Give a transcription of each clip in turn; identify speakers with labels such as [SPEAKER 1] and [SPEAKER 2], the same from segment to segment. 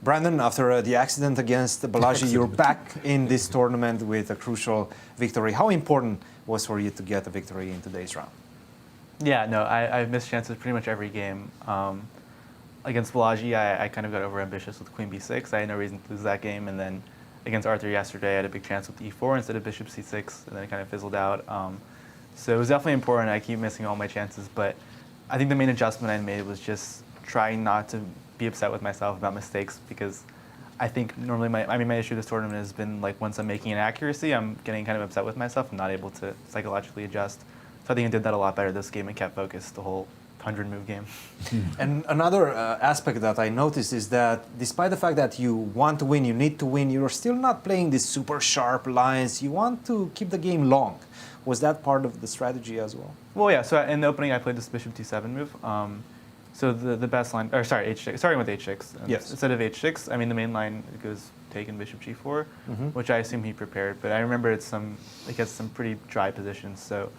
[SPEAKER 1] Brandon, after the accident against Balaji, you're back in this tournament with a crucial victory. How important was for you to get a victory in today's round?
[SPEAKER 2] Yeah, no, I've missed chances pretty much every game. Against Balaji, I kind of got overambitious with queen b6. I had no reason to lose that game. And then against Arthur yesterday, I had a big chance with e4 instead of bishop c6, and then it kind of fizzled out. So it was definitely important. I keep missing all my chances. But I think the main adjustment I made was just trying not to be upset with myself about mistakes, because I think normally my issue this tournament has been like once I'm making an accuracy, I'm getting kind of upset with myself and not able to psychologically adjust. So I think I did that a lot better this game and kept focused the whole 100-move game.
[SPEAKER 1] And another aspect that I noticed is that despite the fact that you want to win, you need to win, you're still not playing these super sharp lines. You want to keep the game long. Was that part of the strategy as well?
[SPEAKER 2] Well, yeah. So in the opening, I played this bishop d7 move. So the best line, or sorry, h6, starting with h6.
[SPEAKER 1] Yes.
[SPEAKER 2] Instead of h6, I mean the main line goes taken bishop g4, which I assume he prepared. But I remember it gets some pretty dry positions. So,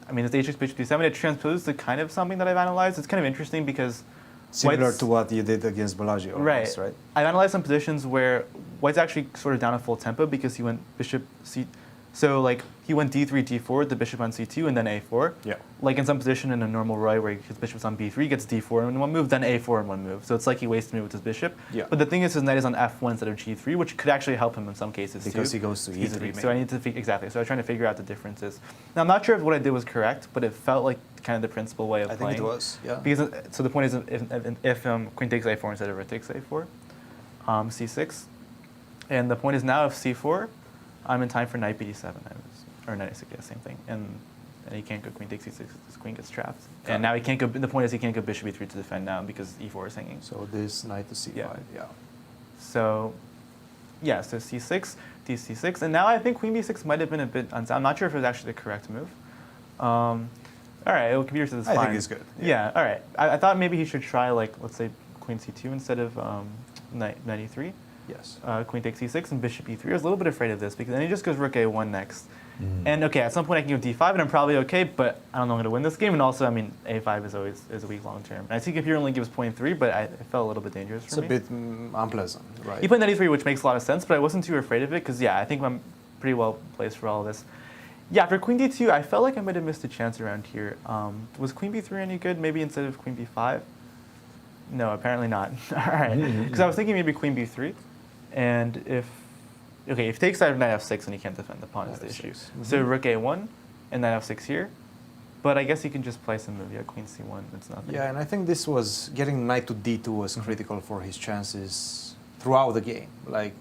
[SPEAKER 2] I mean, it's h6 bishop d7. It transposes to kind of something that I've analyzed. It's kind of interesting because
[SPEAKER 1] similar to what you did against Balaji, almost, right?
[SPEAKER 2] I've analyzed some positions where White's actually sort of down a full tempo because he went bishop c. So like he went d3, d4, the bishop on c2, and then a4.
[SPEAKER 1] Yeah.
[SPEAKER 2] Like in some position in a normal roy where his bishop's on b3, gets d4 in one move, then a4 in one move. So it's like he wasted me with his bishop.
[SPEAKER 1] Yeah.
[SPEAKER 2] But the thing is, his knight is on f1 instead of g3, which could actually help him in some cases
[SPEAKER 1] because
[SPEAKER 2] too.
[SPEAKER 1] he goes to e3.
[SPEAKER 2] So I need to exactly. So I was trying to figure out the differences. Now I'm not sure if what I did was correct, but it felt like kind of the principal way of playing.
[SPEAKER 1] I think it was. Yeah.
[SPEAKER 2] Because so the point is, if queen takes a4 instead of rook takes a4, c6, and the point is now if c4, I'm in time for knight bd7. Or knight a6, yeah, same thing. And he can't go queen takes e6, his queen gets trapped. And now he can't go, the point is he can't go bishop e3 to defend now because e4 is hanging.
[SPEAKER 1] So this knight to c5, yeah.
[SPEAKER 2] So, yeah, so c6, dc6, and now I think queen b6 might have been a bit unsound. I'm not sure if it was actually the correct move. All right, well, computer says it's fine.
[SPEAKER 1] I think it's good.
[SPEAKER 2] Yeah, all right. I thought maybe he should try, like, let's say queen c2 instead of knight e3.
[SPEAKER 1] Yes.
[SPEAKER 2] Queen takes e6 and bishop e3. I was a little bit afraid of this because then he just goes rook a1 next. And okay, at some point I can go d5 and I'm probably okay, but I don't know I'm going to win this game. And also, I mean, a5 is a weak long term. And I see computer only gives 0.3, but it felt a little bit dangerous for me.
[SPEAKER 1] It's a bit unpleasant, right?
[SPEAKER 2] He played knight e3, which makes a lot of sense, but I wasn't too afraid of it because, yeah, I think I'm pretty well placed for all of this. Yeah, for queen d2, I felt like I might have missed a chance around here. Was queen b3 any good? Maybe instead of queen b5? No, apparently not. All right, because I was thinking maybe queen b3, and if he takes out knight f6 and he can't defend the pawn is the issue. So rook a1 and knight f6 here, but I guess he can just play some move. Yeah, queen c1, it's nothing.
[SPEAKER 1] Yeah, and I think this was getting knight to d2 was critical for his chances throughout the game. Like,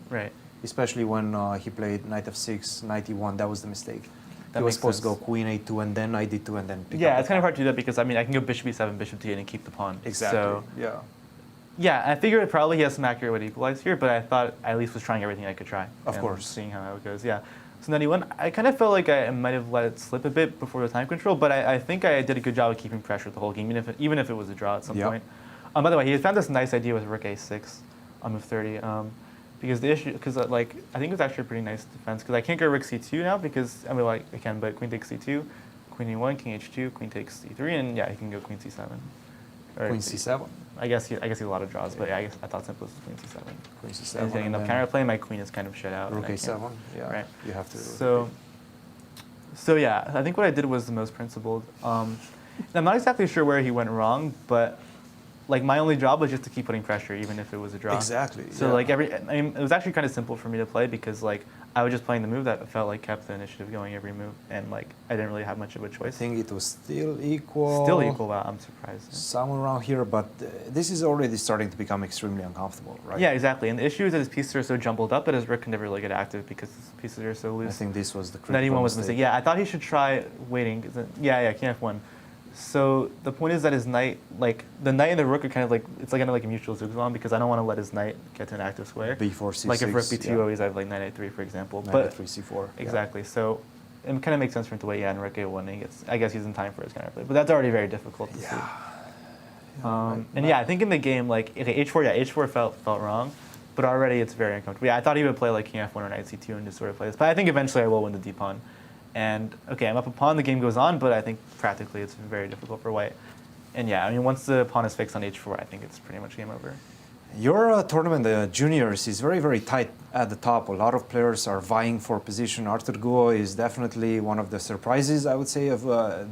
[SPEAKER 1] especially when he played knight f6, knight e1, that was the mistake. He was supposed to go queen a2 and then knight d2 and then pick up
[SPEAKER 2] it's kind of hard to do that because I mean I can go bishop e7, bishop d8 and keep the pawn.
[SPEAKER 1] Exactly.
[SPEAKER 2] So,
[SPEAKER 1] yeah,
[SPEAKER 2] I figured probably he has some accurate way to equalize here, but I thought I at least was trying everything I could try.
[SPEAKER 1] Of course.
[SPEAKER 2] Seeing how it goes, yeah. So knight e1, I kind of felt like I might have let it slip a bit before the time control, but I think I did a good job of keeping pressure the whole game, even if it was a draw at some point. By the way, he found this nice idea with rook a6 on move 30. Because the issue, like I think it was actually a pretty nice defense because I can't go rook c2 now because I mean like I can, but queen takes c2, queen e1, king h2, queen takes e3, and yeah, he can go queen c7. Or
[SPEAKER 1] queen c7.
[SPEAKER 2] I guess he has a lot of draws, but yeah, I thought simplest was queen c7.
[SPEAKER 1] Queen c7.
[SPEAKER 2] He's getting enough counterplay. My queen is kind of shut out.
[SPEAKER 1] Rook a7. Yeah.
[SPEAKER 2] Right.
[SPEAKER 1] You have to.
[SPEAKER 2] So yeah, I think what I did was the most principled. I'm not exactly sure where he went wrong, but. Like my only job was just to keep putting pressure, even if it was a draw.
[SPEAKER 1] Exactly.
[SPEAKER 2] So like I mean, it was actually kind of simple for me to play because like I was just playing the move that felt like kept the initiative going every move, and like I didn't really have much of a choice.
[SPEAKER 1] I think it was still equal.
[SPEAKER 2] Still equal. Wow, I'm surprised.
[SPEAKER 1] Somewhere around here, but this is already starting to become extremely uncomfortable, right?
[SPEAKER 2] Yeah, exactly. And the issue is that his pieces are so jumbled up that his rook can never really get active because his pieces are so loose.
[SPEAKER 1] I think this was the critical
[SPEAKER 2] mistake. Knight e1 was a mistake. Yeah, I thought he should try waiting. King f1. So the point is that his knight, like the knight and the rook are kind of like it's like kind of like a mutual zugzwang because I don't want to let his knight get to an active square.
[SPEAKER 1] b4, c6.
[SPEAKER 2] Like if rook b2, always I have like knight a3, for example.
[SPEAKER 1] Knight a3, c4.
[SPEAKER 2] Exactly. So it kind of makes sense for him to wait. Yeah, and rook a1. I guess he's in time for his counterplay, but that's already very difficult to see. I think in the game like h4, h4 felt wrong, but already it's very uncomfortable. Yeah, I thought he would play like king f1 or knight c2 and just sort of play this, but I think eventually I will win the d pawn. And okay, I'm up a pawn, the game goes on, but I think practically it's very difficult for white. And yeah, I mean, once the pawn is fixed on h4, I think it's pretty much game over.
[SPEAKER 1] Your tournament, the juniors, is very, very tight at the top. A lot of players are vying for position. Arthur Guo is definitely one of the surprises, I would say, of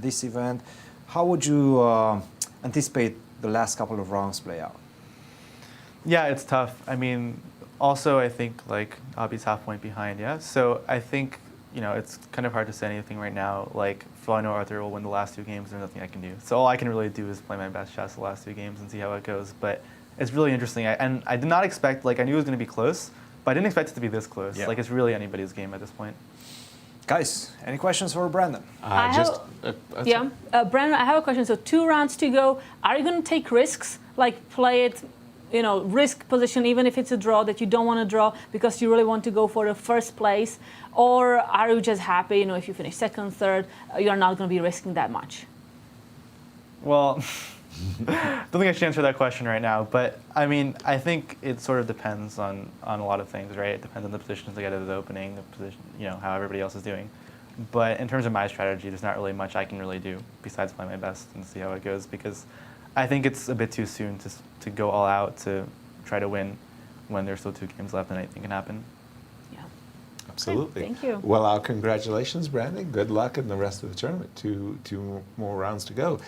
[SPEAKER 1] this event. How would you anticipate the last couple of rounds play out?
[SPEAKER 2] Yeah, it's tough. I mean, also I think like Abi's half point behind, yeah. So I think, you know, it's kind of hard to say anything right now. Like, if I know Arthur will win the last 2 games, there's nothing I can do. So all I can really do is play my best chess the last 2 games and see how it goes. But it's really interesting. And I did not expect, like, I knew it was going to be close, but I didn't expect it to be this close. Yeah. Like, it's really anybody's game at this point.
[SPEAKER 1] Guys, any questions for Brandon?
[SPEAKER 3] Brandon, I have a question. So 2 rounds to go. Are you going to take risks, like play it, you know, risk position, even if it's a draw that you don't want to draw because you really want to go for the first place? Or are you just happy, you know, if you finish second, third, you're not going to be risking that much?
[SPEAKER 2] Well, I don't think I should answer that question right now. But, I mean, I think it sort of depends on a lot of things, right? It depends on the positions they get at the opening, the position, you know, how everybody else is doing. But in terms of my strategy, there's not really much I can really do besides play my best and see how it goes, because I think it's a bit too soon to go all out to try to win when there's still 2 games left and anything can happen.
[SPEAKER 3] Yeah.
[SPEAKER 4] Absolutely.
[SPEAKER 3] Thank you.
[SPEAKER 4] Well, our congratulations, Brandon. Good luck in the rest of the tournament. Two more rounds to go.